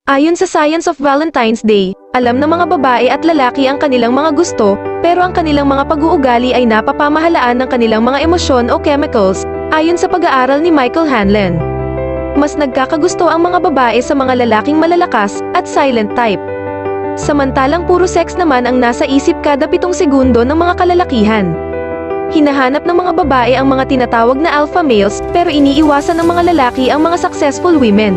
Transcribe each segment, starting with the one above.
Ayon sa Science of Valentine's Day, alam ng mga babae at lalaki ang kanilang mga gusto, pero ang kanilang mga pag-uugali ay napapamahalaan ng kanilang mga emosyon o chemicals, ayon sa pag-aaral ni Michael Hanlon. Mas nagkakagusto ang mga babae sa mga lalaking malalakas at silent type. Samantalang puro sex naman ang nasa isip kada 7 segundo ng mga kalalakihan. Hinahanap ng mga babae ang mga tinatawag na alpha males, pero iniiwasan ng mga lalaki ang mga successful women.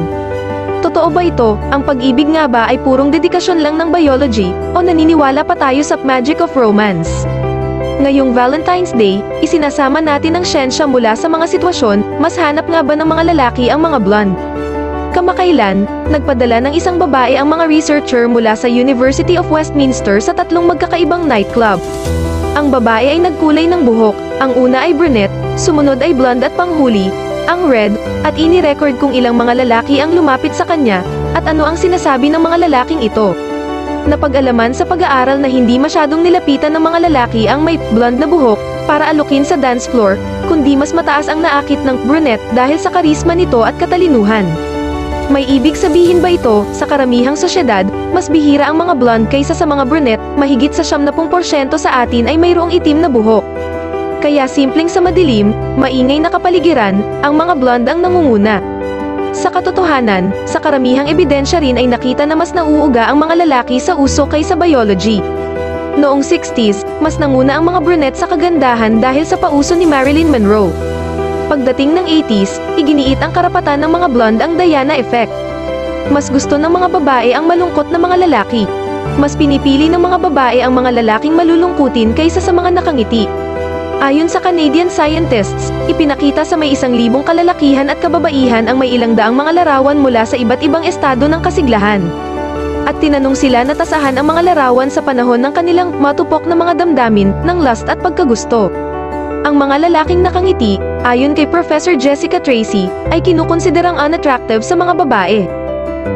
Totoo ba ito? Ang pag-ibig nga ba ay purong dedikasyon lang ng biology, o naniniwala pa tayo sa magic of romance? Ngayong Valentine's Day, isinasama natin ang siyensya mula sa mga sitwasyon, mas hanap nga ba ng mga lalaki ang mga blonde? Kamakailan, nagpadala ng isang babae ang mga researcher mula sa University of Westminster sa 3 magkakaibang nightclub. Ang babae ay nagkulay ng buhok, ang una ay brunette, sumunod ay blonde at panghuli, ang red, at ini-record kung ilang mga lalaki ang lumapit sa kanya, at ano ang sinasabi ng mga lalaking ito. Napag-alaman sa pag-aaral na hindi masyadong nilapitan ng mga lalaki ang may blonde na buhok, para alukin sa dance floor, kundi mas mataas ang naakit ng brunette dahil sa karisma nito at katalinuhan. May ibig sabihin ba ito, sa karamihang sosyedad, mas bihira ang mga blonde kaysa sa mga brunette, mahigit sa 70% sa atin ay mayroong itim na buhok. Kaya simpleng sa madilim, maingay na kapaligiran, ang mga blonde ang nangunguna. Sa katotohanan, sa karamihang ebidensya rin ay nakita na mas nauuga ang mga lalaki sa uso kaysa biology. Noong 60s, mas nanguna ang mga brunette sa kagandahan dahil sa pauso ni Marilyn Monroe. Pagdating ng 80s, iginiit ang karapatan ng mga blonde ang Diana effect. Mas gusto ng mga babae ang malungkot na mga lalaki. Mas pinipili ng mga babae ang mga lalaking malulungkutin kaysa sa mga nakangiti. Ayon sa Canadian scientists, ipinakita sa may 1,000 kalalakihan at kababaihan ang may ilang daang mga larawan mula sa iba't ibang estado ng kasiglahan. At tinanong sila na tasahan ang mga larawan sa panahon ng kanilang matupok na mga damdamin ng lust at pagkagusto. Ang mga lalaking nakangiti, ayon kay Professor Jessica Tracy, ay kinukonsiderang unattractive sa mga babae.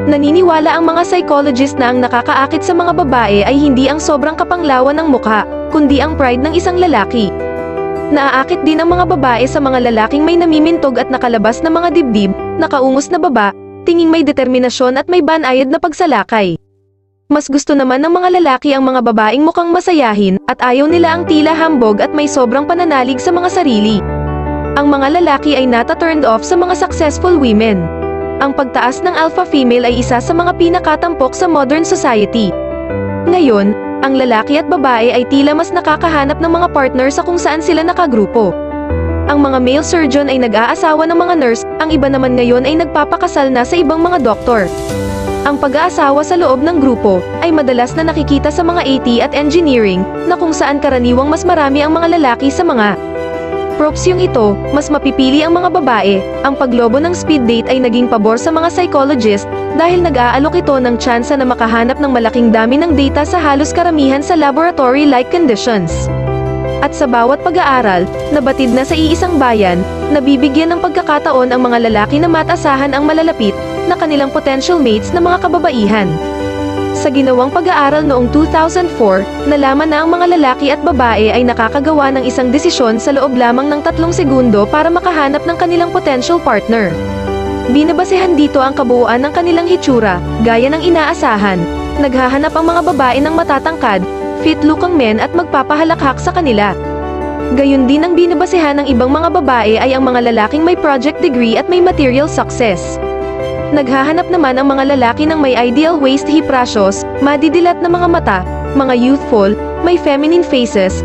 Naniniwala ang mga psychologist na ang nakakaakit sa mga babae ay hindi ang sobrang kapanglawan ng mukha, kundi ang pride ng isang lalaki. Naaakit din ang mga babae sa mga lalaking may namimintog at nakalabas na mga dibdib, nakaungos na baba, tinging may determinasyon at may banayad na pagsalakay. Mas gusto naman ng mga lalaki ang mga babaeng mukhang masayahin, at ayaw nila ang tila hambog at may sobrang pananalig sa mga sarili. Ang mga lalaki ay nata-turned off sa mga successful women. Ang pagtaas ng alpha female ay isa sa mga pinakatampok sa modern society. Ngayon, ang lalaki at babae ay tila mas nakakahanap ng mga partner sa kung saan sila nakagrupo. Ang mga male surgeon ay nag-aasawa ng mga nurse, ang iba naman ngayon ay nagpapakasal na sa ibang mga doktor. Ang pag-aasawa sa loob ng grupo ay madalas na nakikita sa mga IT at engineering, na kung saan karaniwang mas marami ang mga lalaki sa mga propsyong ito, mas mapipili ang mga babae. Ang paglobo ng speed date ay naging pabor sa mga psychologist dahil nag-aalok ito ng tsansa na makahanap ng malaking dami ng data sa halos karamihan sa laboratory-like conditions. At sa bawat pag-aaral, nabatid na sa iisang bayan, nabibigyan ng pagkakataon ang mga lalaki na matasahan ang malalapit na kanilang potential mates na mga kababaihan. Sa ginawang pag-aaral noong 2004, nalaman na ang mga lalaki at babae ay nakakagawa ng isang desisyon sa loob lamang ng 3 segundo para makahanap ng kanilang potential partner. Binabasehan dito ang kabuuan ng kanilang hitsura, gaya ng inaasahan. Naghahanap ang mga babae ng matatangkad, fit-looking men at magpapahalakhak sa kanila. Gayun din ang binabasehan ng ibang mga babae ay ang mga lalaking may project degree at may material success. Naghahanap naman ang mga lalaki ng may ideal waist hip ratios, madidilat na mga mata, mga youthful, may feminine faces,